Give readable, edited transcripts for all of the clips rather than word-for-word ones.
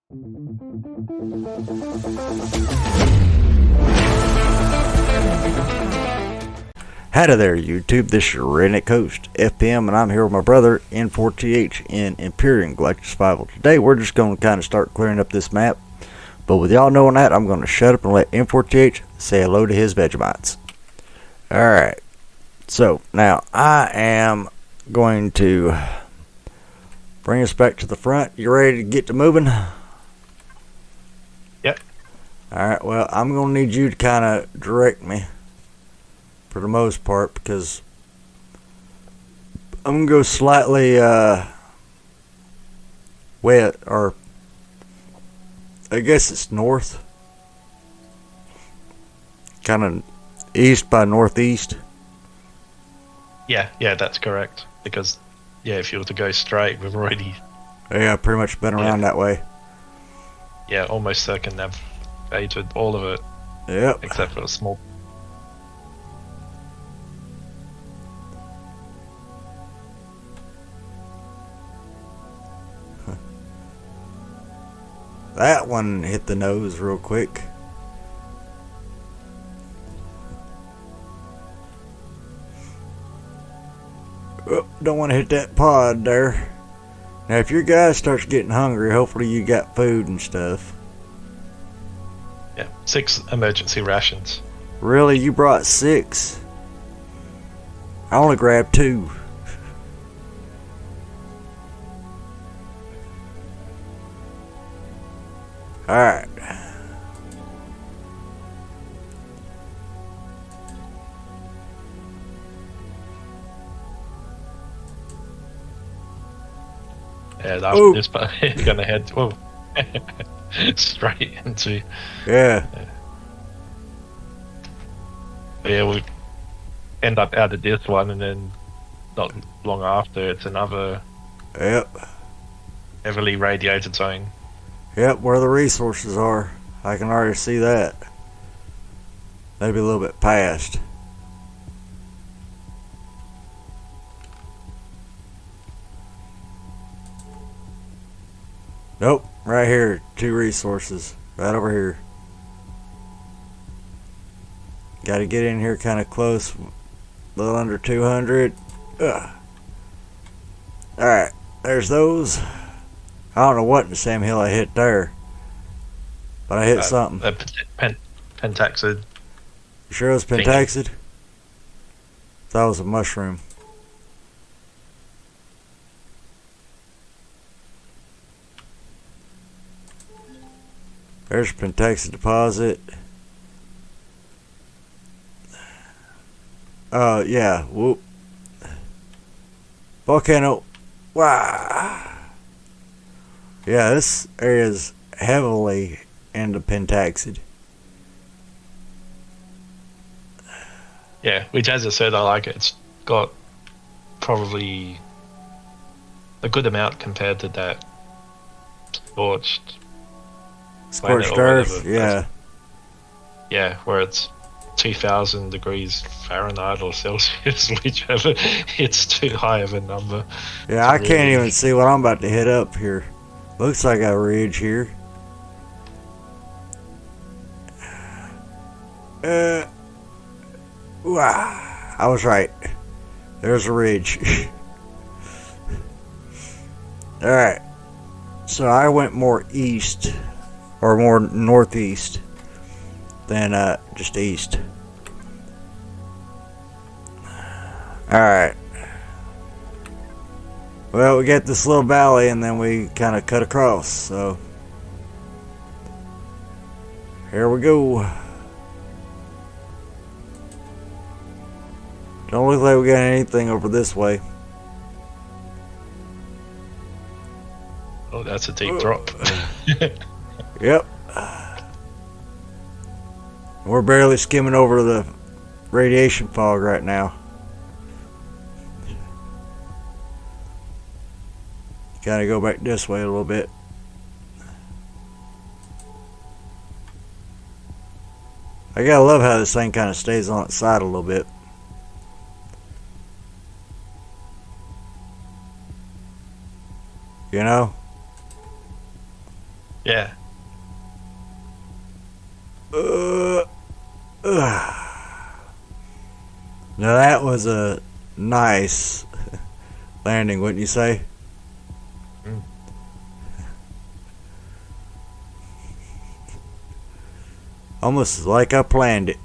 Howdy there, YouTube. This is your Redneck Coast, FPM, and I'm here with my brother, N4TH, in Empyrion Galactic Survival. Today, we're just going to kind of start clearing up this map. But with y'all knowing that, I'm going to shut up and let N4TH say hello to his Vegemites. Alright. So, now, I am going to bring us back to the front. You ready to get to moving? Yep. Alright, well, I'm going to need you to kind of direct me. For the most part, because I'm gonna go slightly wet, or I guess it's north, kind of east by northeast. Yeah, that's correct. Because, if you were to go straight, we've already... Yeah, pretty much been around that way. Yeah, almost circumnavigated all of it. Yep. Except for a small... That one hit the nose real quick. Oh, don't want to hit that pod there. Now, if your guy starts getting hungry, hopefully you got food and stuff. Yeah, 6 emergency rations. Really? You brought 6? I only grabbed 2. Alright. And after this part, it's gonna head straight into... Yeah. We end up out of this one, and then not long after, it's another... Yep. Heavily radiated zone. Yep, where the resources are. I can already see that. Maybe a little bit past. Nope, right here. 2 resources. Right over here. Gotta get in here kind of close. A little under 200. Ugh. Alright, there's those. I don't know what in Sam Hill I hit there. But I hit something. Pentaxid. You sure it was pentaxid? That was a mushroom. There's a pentaxid deposit. Yeah. Whoop. Volcano. Wow. Yeah, this area is heavily into pentaxid. Yeah, which, as I said, I like it. It's got probably a good amount compared to that scorched earth, yeah. Yeah, where it's 2,000 degrees Fahrenheit or Celsius, whichever. It's too high of a number. Yeah, I can't even see what I'm about to hit up here. Looks like a ridge here. Wow, I was right. There's a ridge. Alright. So I went more east, or more northeast, than just east. Alright. Well, we got this little valley, and then we kind of cut across, so here we go. Don't look like we got anything over this way. Oh, that's a deep drop. Yep. We're barely skimming over the radiation fog right now. Gotta go back this way a little bit. I gotta love how this thing kind of stays on its side a little bit. You know? Yeah. Uh, Now that was a nice landing, wouldn't you say? Mm. Almost like I planned it.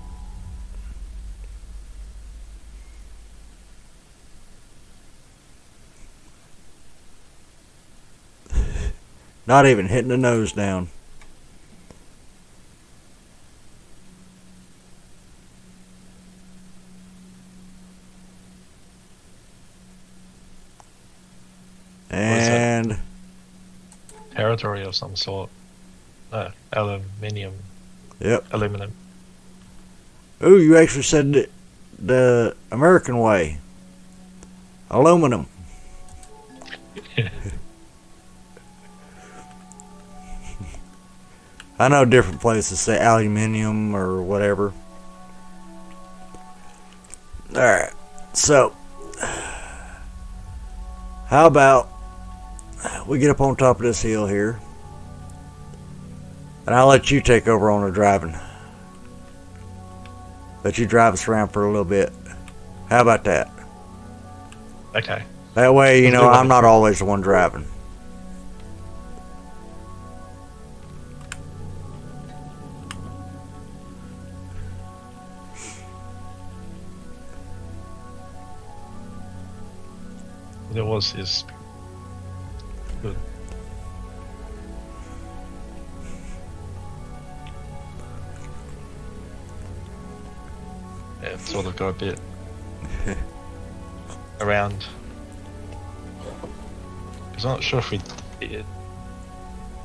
Not even hitting the nose down. And Territory of some sort. Aluminium. yep. Aluminum. Ooh, you actually said it the American way. Aluminum. I know different places say aluminium or whatever. Alright, so how about we get up on top of this hill here and I'll let you take over on the driving. Let you drive us around for a little bit. How about that? Okay. That way, Let's do I'm it. not always the one driving. There was is good. Yeah, sort of go a bit around. Because I'm not sure if we did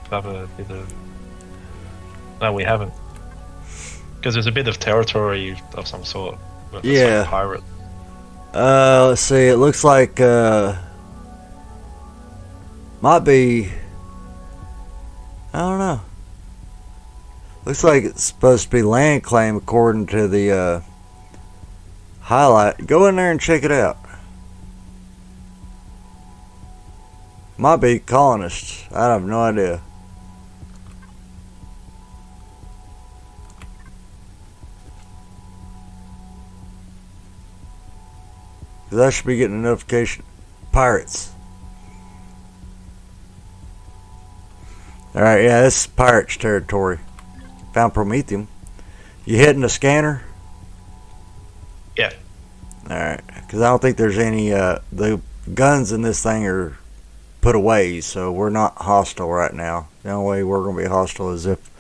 cover a bit of. No, we haven't. Because there's a bit of territory of some sort. But it's Yeah. like pirate. Let's see, it looks like might be, I don't know. Looks like it's supposed to be land claim according to the highlight. Go in there and check it out. Might be colonists. I have no idea. Because I should be getting a notification. Pirates. Alright, yeah, this is pirates territory. Found Promethium. You hitting the scanner? Yeah. Alright, because I don't think there's any, the guns in this thing are put away, so we're not hostile right now. The only way we're going to be hostile is if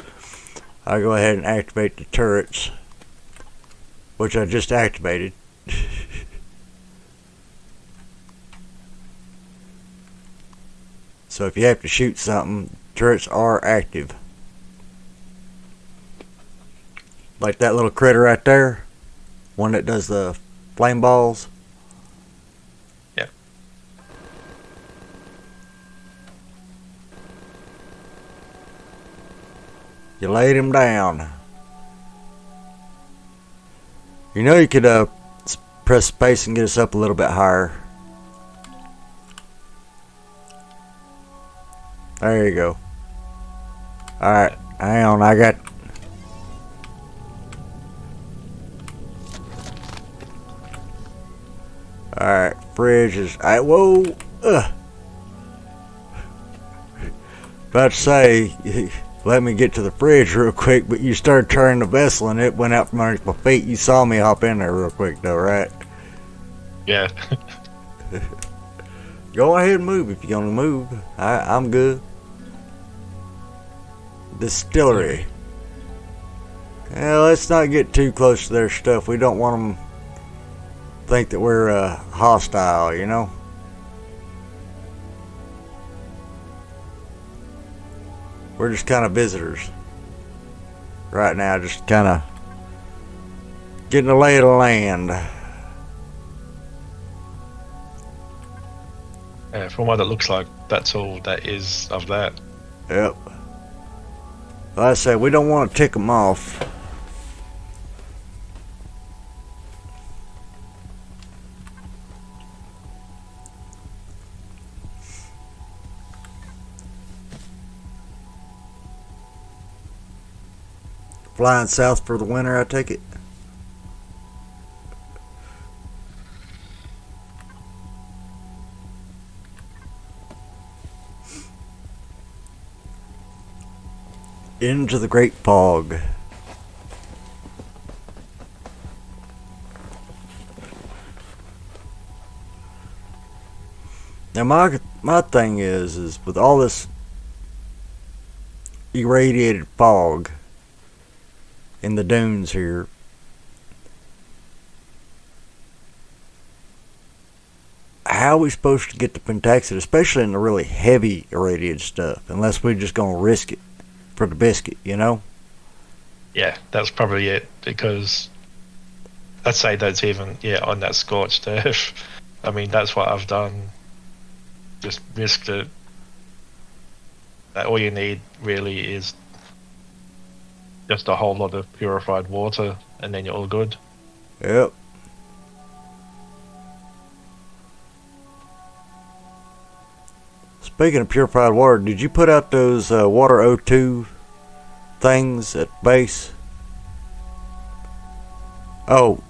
I go ahead and activate the turrets, which I just activated. So if you have to shoot something, turrets are active. Like that little critter right there, one that does the flame balls. Yeah. You laid him down. You could press space and get us up a little bit higher. There you go. Alright, hang on, I got... Alright, fridge is... whoa! About to say, let me get to the fridge real quick, but you started turning the vessel and it went out from underneath my feet. You saw me hop in there real quick though, right? Yeah. Go ahead and move if you're gonna move. I'm good. Distillery. Yeah, let's not get too close to their stuff. We don't want them to think that we're hostile, We're just kind of visitors right now, just kind of getting the lay of the land. Yeah, from what it looks like, that's all that is of that. Yep. Like I said, we don't want to tick them off. Flying south for the winter, I take it. Into the great fog. Now my thing is with all this irradiated fog in the dunes here, how are we supposed to get to Pentaxid, especially in the really heavy irradiated stuff, unless we're just gonna risk it for the biscuit, you know? Yeah, that's probably it, because let's say that's even on that scorched earth. I mean, that's what I've done. Just risked it. That all you need really is just a whole lot of purified water, and then you're all good. Yep. Speaking of purified water, did you put out those water O2 things at base? Oh.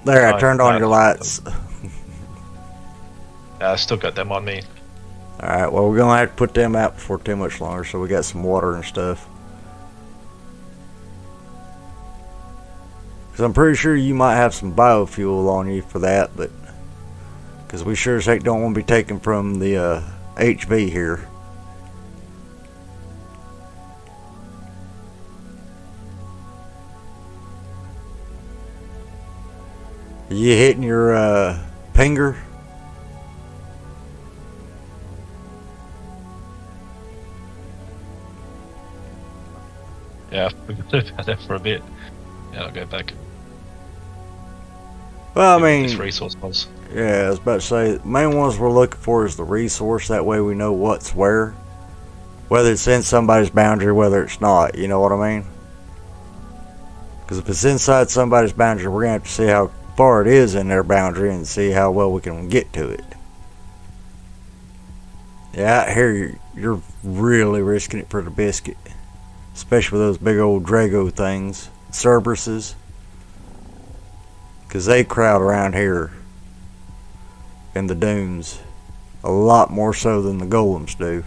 There, I turned on your lights. I still got them on me. Alright, well, we're going to have to put them out before too much longer, so we got some water and stuff. Because I'm pretty sure you might have some biofuel on you for that, but... Because we sure as heck don't want to be taken from the HV here. Are you hitting your pinger? Yeah, we can look at that for a bit. Yeah, I'll go back. Well, I mean, this resource was. Yeah, I was about to say, the main ones we're looking for is the resource. That way we know what's where. Whether it's in somebody's boundary, whether it's not. You know what I mean? Because if it's inside somebody's boundary, we're going to have to see how far it is in their boundary and see how well we can get to it. Yeah, out here you're really risking it for the biscuit. Especially with those big old Drago things. Cerberuses. Because they crowd around here in the dunes a lot more so than the golems do.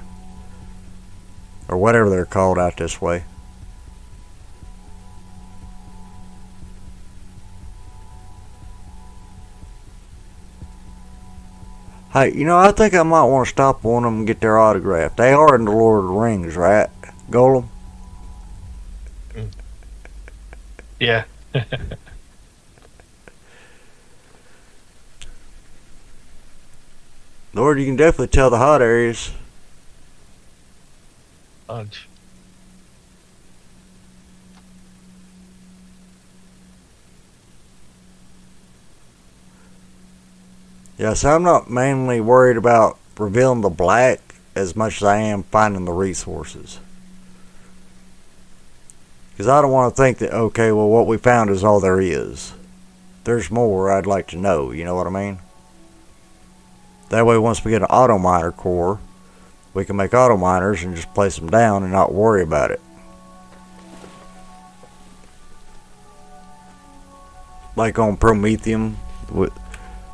Or whatever they're called out this way. Hey, you know, I think I might want to stop one of them and get their autograph. They are in the Lord of the Rings, right? Golem? Yeah. Lord, you can definitely tell the hot areas. Fudge. Yeah, so I'm not mainly worried about revealing the black as much as I am finding the resources. Because I don't want to think that, okay, well, what we found is all there is. There's more I'd like to know, you know what I mean? That way, once we get an auto miner core, we can make auto miners and just place them down and not worry about it. Like on Promethium,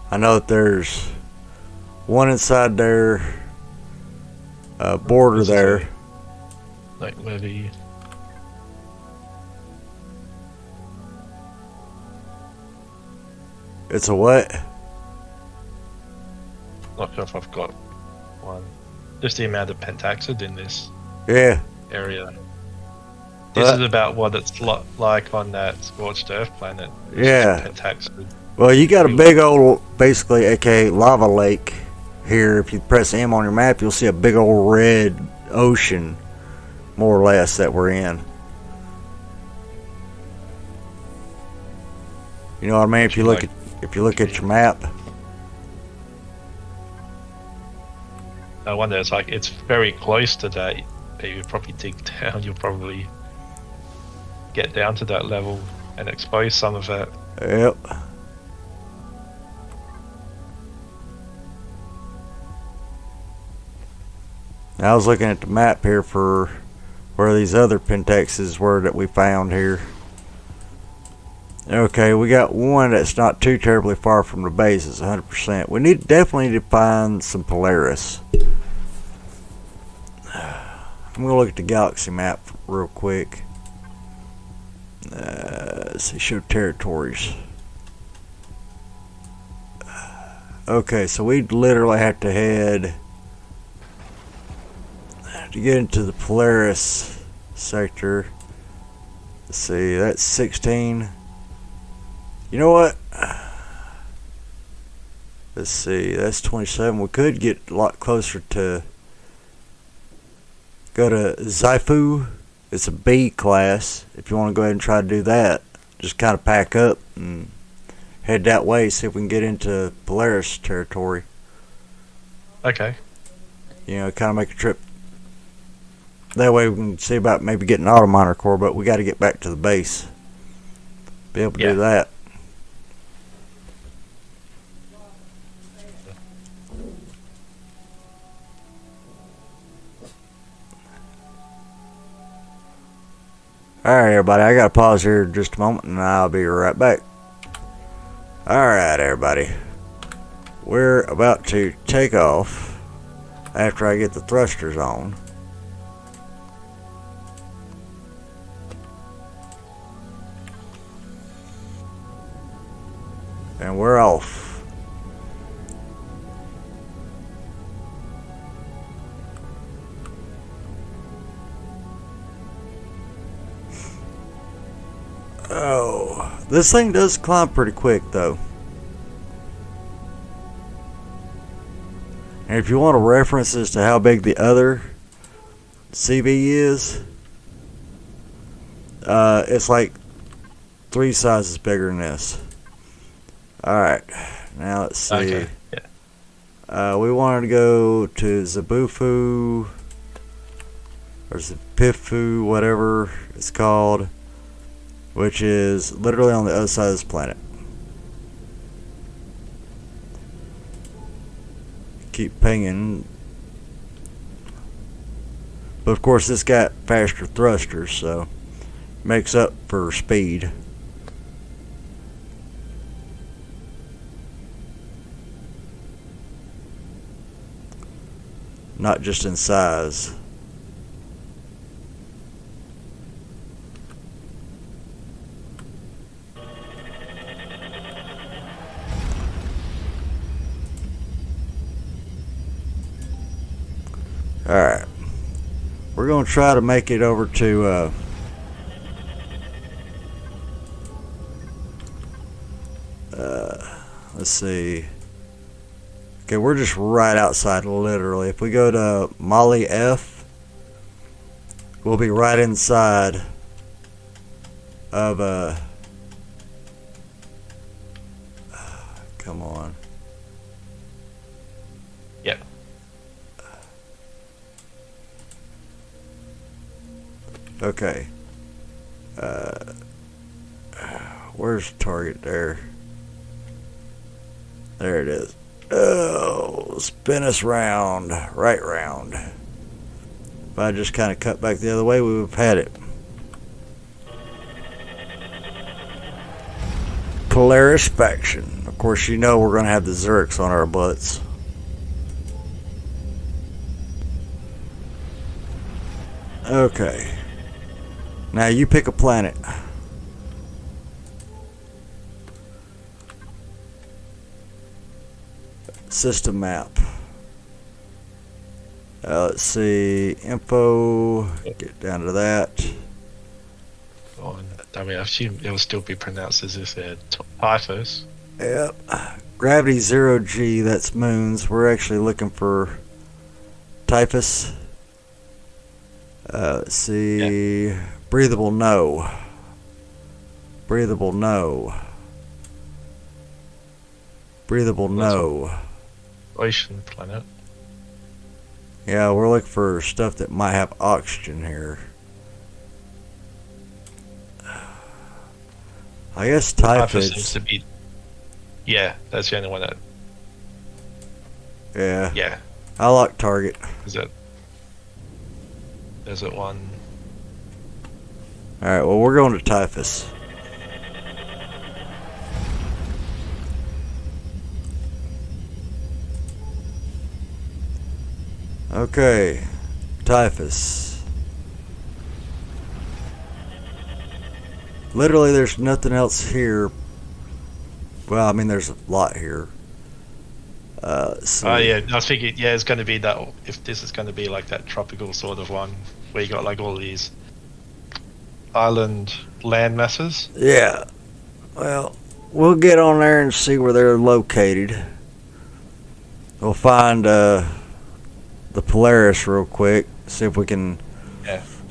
I know that there's one inside their border there. Like where the... It's a what? Not sure if I've got one. Just the amount of pentaxid in this Yeah. area. This is about what it's like on that scorched earth planet. Yeah. Pentaxid. Well, you got a big old, basically, aka lava lake here. If you press M on your map, you'll see a big old red ocean, more or less, that we're in. You know what I mean? If you look at your map. I wonder, it's very close to that. If you probably dig down, you'll probably get down to that level and expose some of that. Yep. I was looking at the map here for where these other pentexes were that we found here. Okay, we got one that's not too terribly far from the base. It's 100%. We definitely need to find some Polaris. I'm gonna look at the galaxy map real quick. Let's see, show territories. Okay, so we literally have to head to get into the Polaris sector. Let's see, that's 16. You know what? Let's see, that's 27. We could get a lot closer to go to Xifu. It's a B class. If you want to go ahead and try to do that, just kind of pack up and head that way, see if we can get into Polaris territory. Okay. You know, kind of make a trip. That way we can see about maybe getting auto miner core, but we got to get back to the base. Be able to do that. Alright everybody, I gotta pause here just a moment and I'll be right back. Alright everybody, we're about to take off after I get the thrusters on. And we're off. Oh, this thing does climb pretty quick though. And if you want a reference as to how big the other CV is, it's like 3 sizes bigger than this. Alright, now let's see. Okay. Yeah. We wanted to go to Zabufu, or Zapifu, whatever it's called, which is literally on the other side of this planet. Keep pinging. But of course this got faster thrusters, so makes up for speed. Not just in size. Alright. We're going to try to make it over to let's see. Okay, we're just right outside, literally. If we go to Molly F, we'll be right inside of come on. Yep. Okay. Where's the target there? There it is. Oh, spin us round, right round. If I just kind of cut back the other way, we would have had it. Polaris faction. Of course, you know we're going to have the Zerks on our butts. Okay. Now you pick a planet. System map. Let's see. Info. Get down to that. I mean, I assume it will still be pronounced as if they're Typhus. Yep. Gravity 0G. That's moons. We're actually looking for Typhus. Let's see. Yeah. Breathable, no. Breathable, no. Breathable, no. Ocean planet. Yeah, we're looking for stuff that might have oxygen here. I guess Typhus seems to be. Yeah, that's the only one that. Yeah. Yeah. I like target. Is it? Is it one? Alright, well, we're going to Typhus. Okay, Typhus. Literally, there's nothing else here. Well, I mean, there's a lot here. Oh yeah, I was thinking, yeah, it's going to be that. If this is going to be like that tropical sort of one, where you got like all these island land masses. Yeah. Well, we'll get on there and see where they're located. We'll find the Polaris real quick. See if we can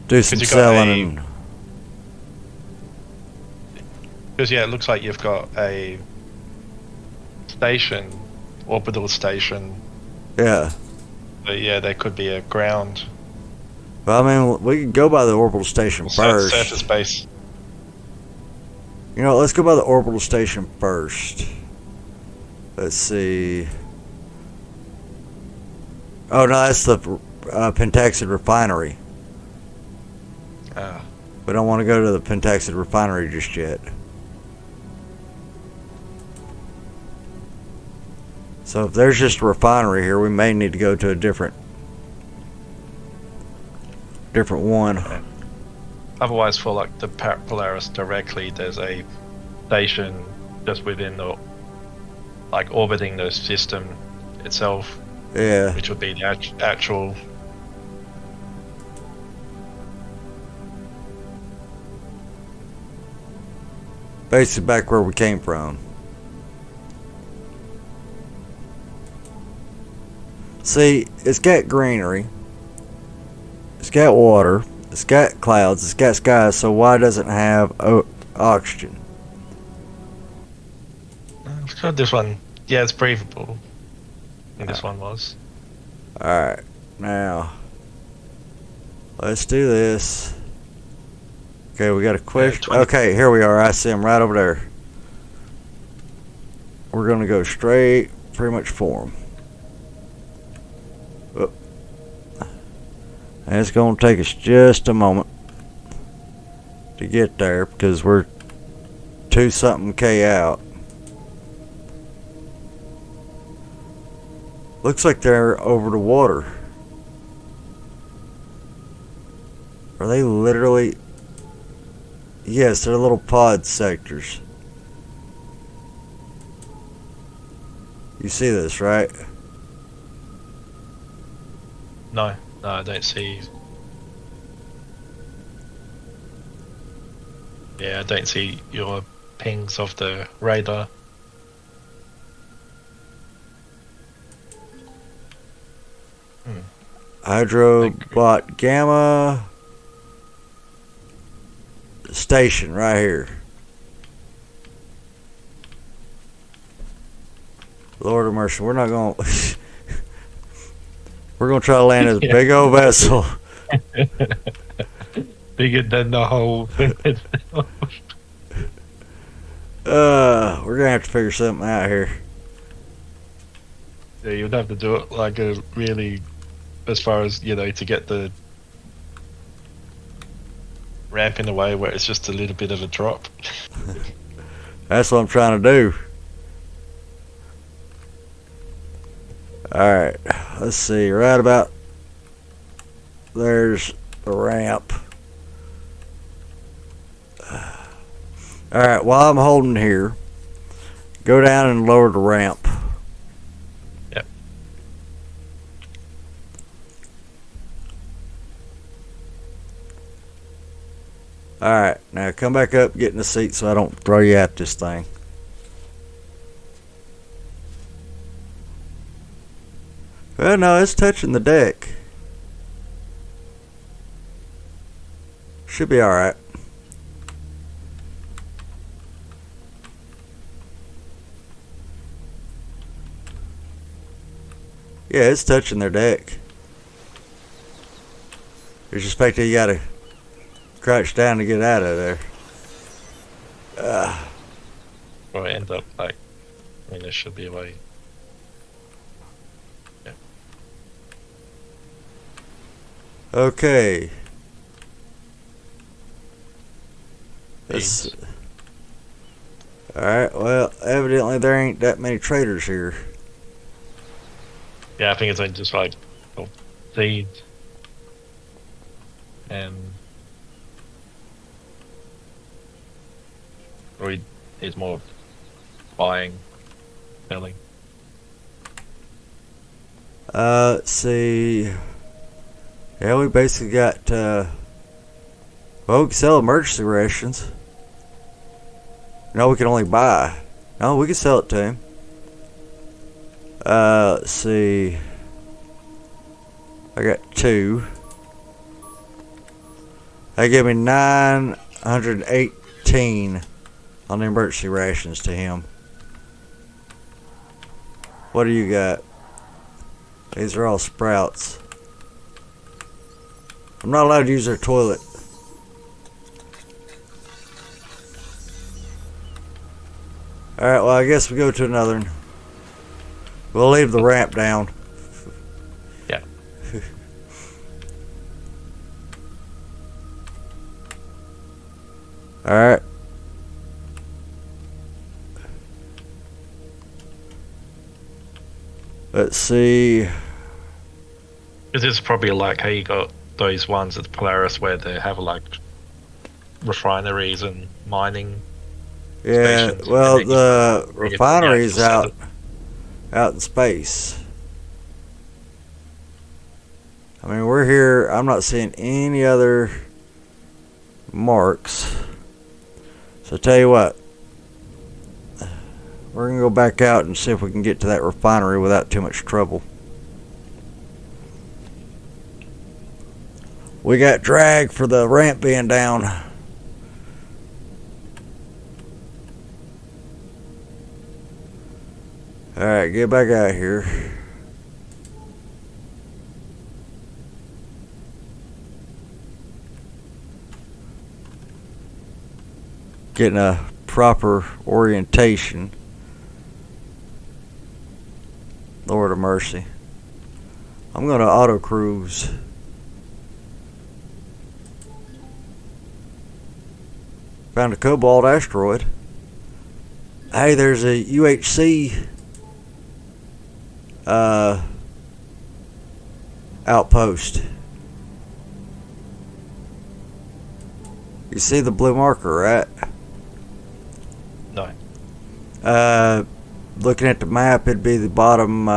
do some selling. Because yeah, it looks like you've got a station, orbital station. Yeah. But yeah, there could be a ground. Well, I mean, we can go by the orbital station first. Surface base. You know, let's go by the orbital station first. Let's see. Oh no, that's the Pentaxid refinery. We don't want to go to the Pentaxid refinery just yet. So if there's just a refinery here, we may need to go to a different one. Okay. Otherwise, for like the Polaris directly, there's a station just within the, like, orbiting the system itself. Yeah. Which would be the actual. Basically back where we came from. See, it's got greenery. It's got water. It's got clouds. It's got skies. So why doesn't it have oxygen? I've got this one. Yeah, it's breathable. And this one was. Alright. Now, let's do this. Okay, we got a question. Okay, here we are. I see them right over there. We're going to go straight, pretty much for them. And it's going to take us just a moment to get there because we're 2-something K out. Looks like they're over the water. Are they literally? Yes, they're little pod sectors. You see this, right? No, I don't see. Yeah, I don't see your pings of the radar. Hydrobot Gamma station right here. Lord of mercy, we're not going to... We're going to try to land this big old vessel. Bigger than the whole... We're going to have to figure something out here. Yeah, you'd have to do it like a really... As far as, you know, to get the ramp in the way where it's just a little bit of a drop. That's what I'm trying to do. Alright, let's see. Right about there's the ramp. Alright, while I'm holding here, go down and lower the ramp. Yep. Alright, now come back up, get in the seat so I don't throw you at this thing. Well, no, it's touching the deck. Should be alright. Yeah, it's touching their deck. It's just the fact that you gotta crouch down to get out of there. Or end up like... I mean, there should be a way. Yeah. Okay. It's, needs. alright, well, evidently there ain't that many traders here. Yeah, I think it's only just like seeds and or it's more buying, selling. Let's see. Yeah, we basically got, well, we can sell emergency rations. No, we can only buy. No, we can sell it to him. Let's see. I got 2. They give me 918 on the emergency rations to him. What do you got? These are all sprouts. I'm not allowed to use their toilet. Alright, well, I guess we go to another one. We'll leave the ramp down. Yeah. Alright. Let's see. This is probably like how you got those ones at the Polaris where they have like refineries and mining. Yeah, Stations, well, and then the bring it to the refinery's actual out in space. I mean, we're here. I'm not seeing any other marks. So tell you what, we're gonna go back out and see if we can get to that refinery without too much trouble. We got drag for the ramp being down. Alright, get back out here. Getting a proper orientation. Lord of mercy. I'm gonna auto cruise. Found a cobalt asteroid. Hey, there's a UHC outpost. You see the blue marker, right? No. Looking at the map, it'd be the bottom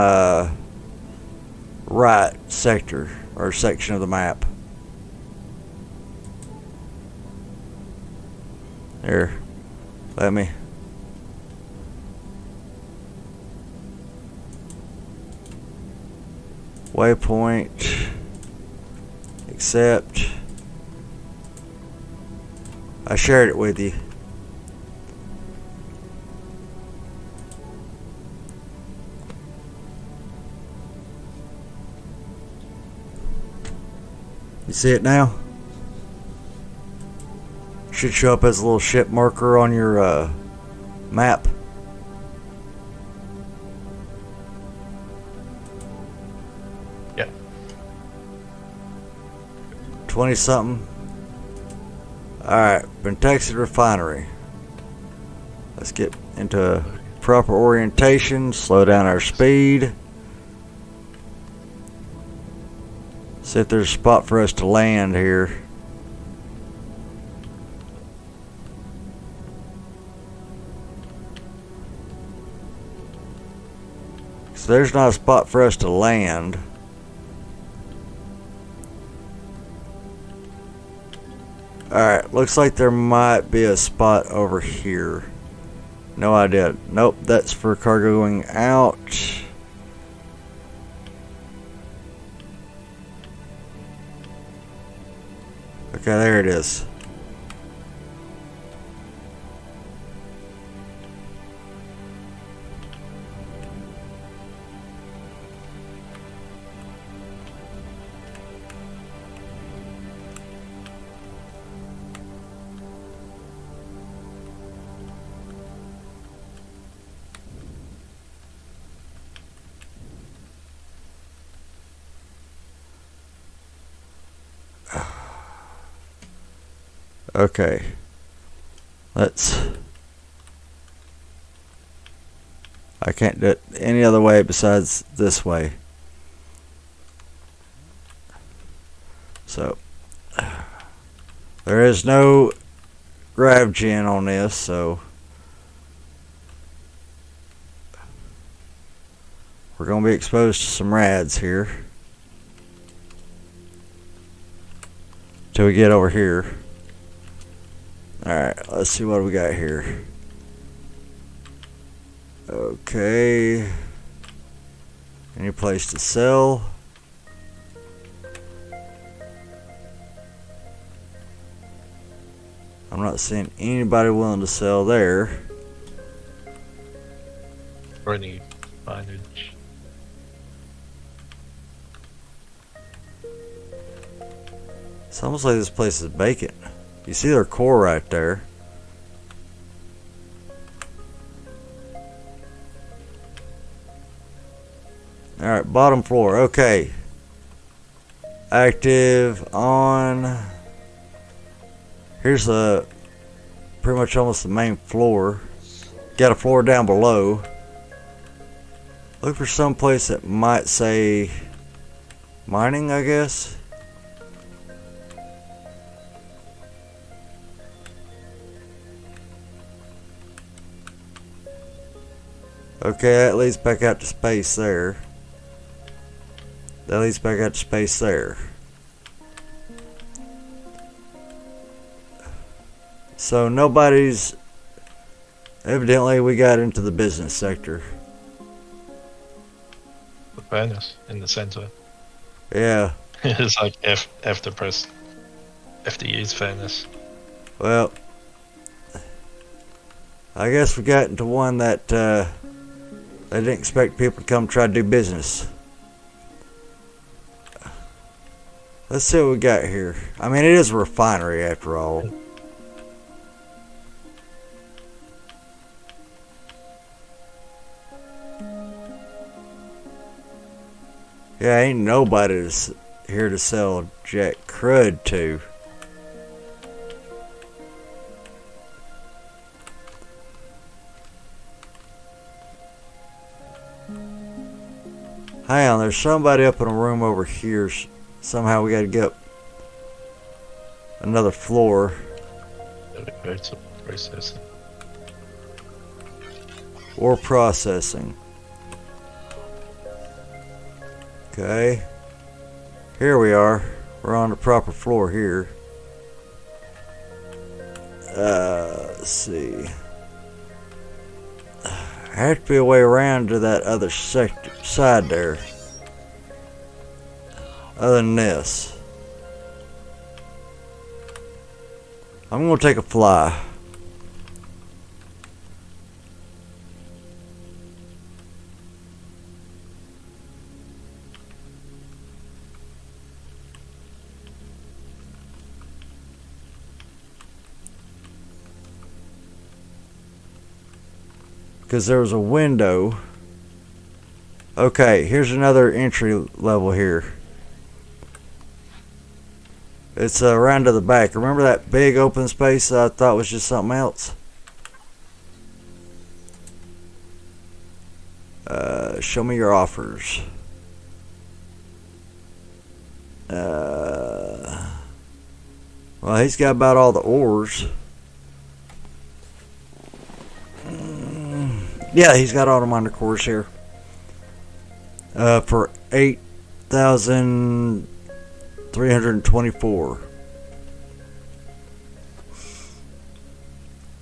right sector or section of the map. Here, let me. Waypoint. Accept. I shared it with you. You see it now? Should show up as a little ship marker on your map. Yeah. 20 something. Alright, Pentexit Refinery. Let's get into proper orientation, slow down our speed. See if there's a spot for us to land here. So there's not a spot for us to land. Alright, looks like there might be a spot over here. No idea. Nope, that's for cargo going out. Okay, there it is. Okay. I can't do it any other way besides this way. So there is no grav gen on this, so we're going to be exposed to some rads here till we get over here. Alright, let's see what we got here. Okay. Any place to sell? I'm not seeing anybody willing to sell there. Or any mileage. It's almost like this place is vacant. You see their core right there. Alright, bottom floor. Okay. Active, on. Here's the pretty much almost the main floor. Got a floor down below. Look for some place that might say mining, I guess. Okay, that leads back out to space there. That leads back out to space there. So nobody's... Evidently we got into the business sector. The furnace in the center. Yeah. It's like F to press F to use furnace. Well, I guess we got into one that they didn't expect people to come try to do business. Let's see what we got here. I mean, it is a refinery after all. Yeah, ain't nobody's here to sell jack crud to. Hang on, there's somebody up in a room over here. Somehow we gotta get up another floor. Processing. Or processing. Okay. Here we are. We're on the proper floor here. Let's see. I have to be a way around to that other side there. Other than this. I'm going to take a fly. Because there was a window. Okay, here's another entry level here. It's around to the back. Remember that big open space I thought was just something else? Show me your offers. Well, he's got about all the ores. Yeah, he's got auto miner cores here. For 8,324.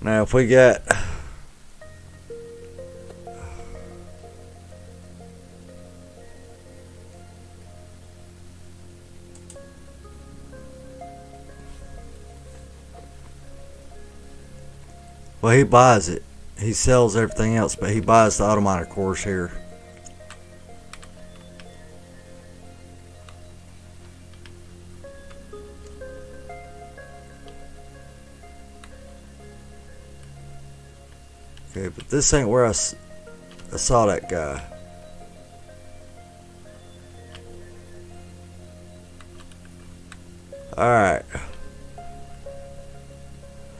Now, if we get... Well, he buys it. He sells everything else, but he buys the auto miner cores here. Okay, but this ain't where I saw that guy. Alright.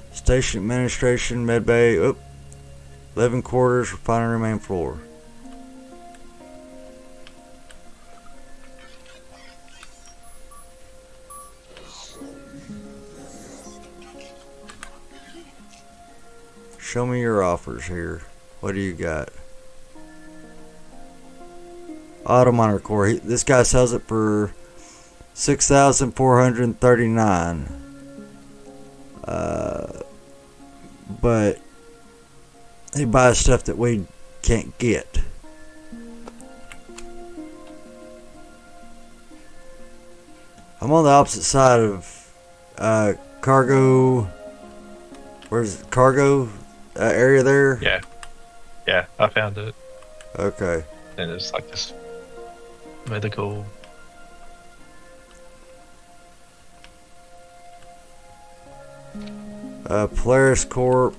Let's Station administration, medbay, oh, living quarters, refinery main floor. Show me your offers here. What do you got? Auto monitor core. This guy sells it for 6,439. But he buys stuff that we can't get. I'm on the opposite side of cargo. Where's it? Cargo area there? Yeah. Yeah, I found it. Okay. And it's like this medical. Polaris Corp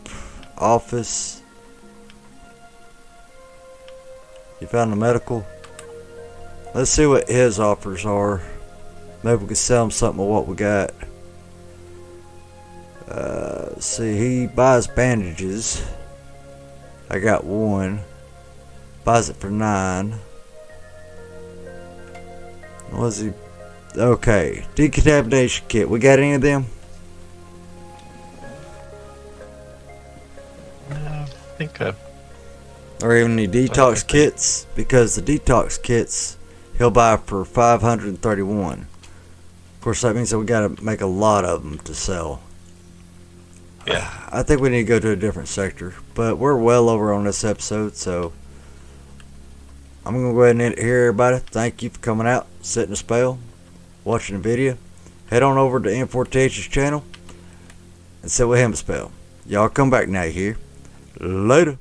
office. You found the medical? Let's see what his offers are. Maybe we can sell him something of what we got. See, he buys bandages. I got one. Buys it for 9. What was he? Okay, decontamination kit. We got any of them? I think Or even any detox kits? Because the detox kits he'll buy for 531. Of course, that means that we got to make a lot of them to sell. Yeah. I think we need to go to a different sector, but we're well over on this episode, so I'm going to go ahead and end it here, everybody. Thank you for coming out, setting a spell, watching the video. Head on over to N4TH's channel and sit with him a spell. Y'all come back now, you hear? Later.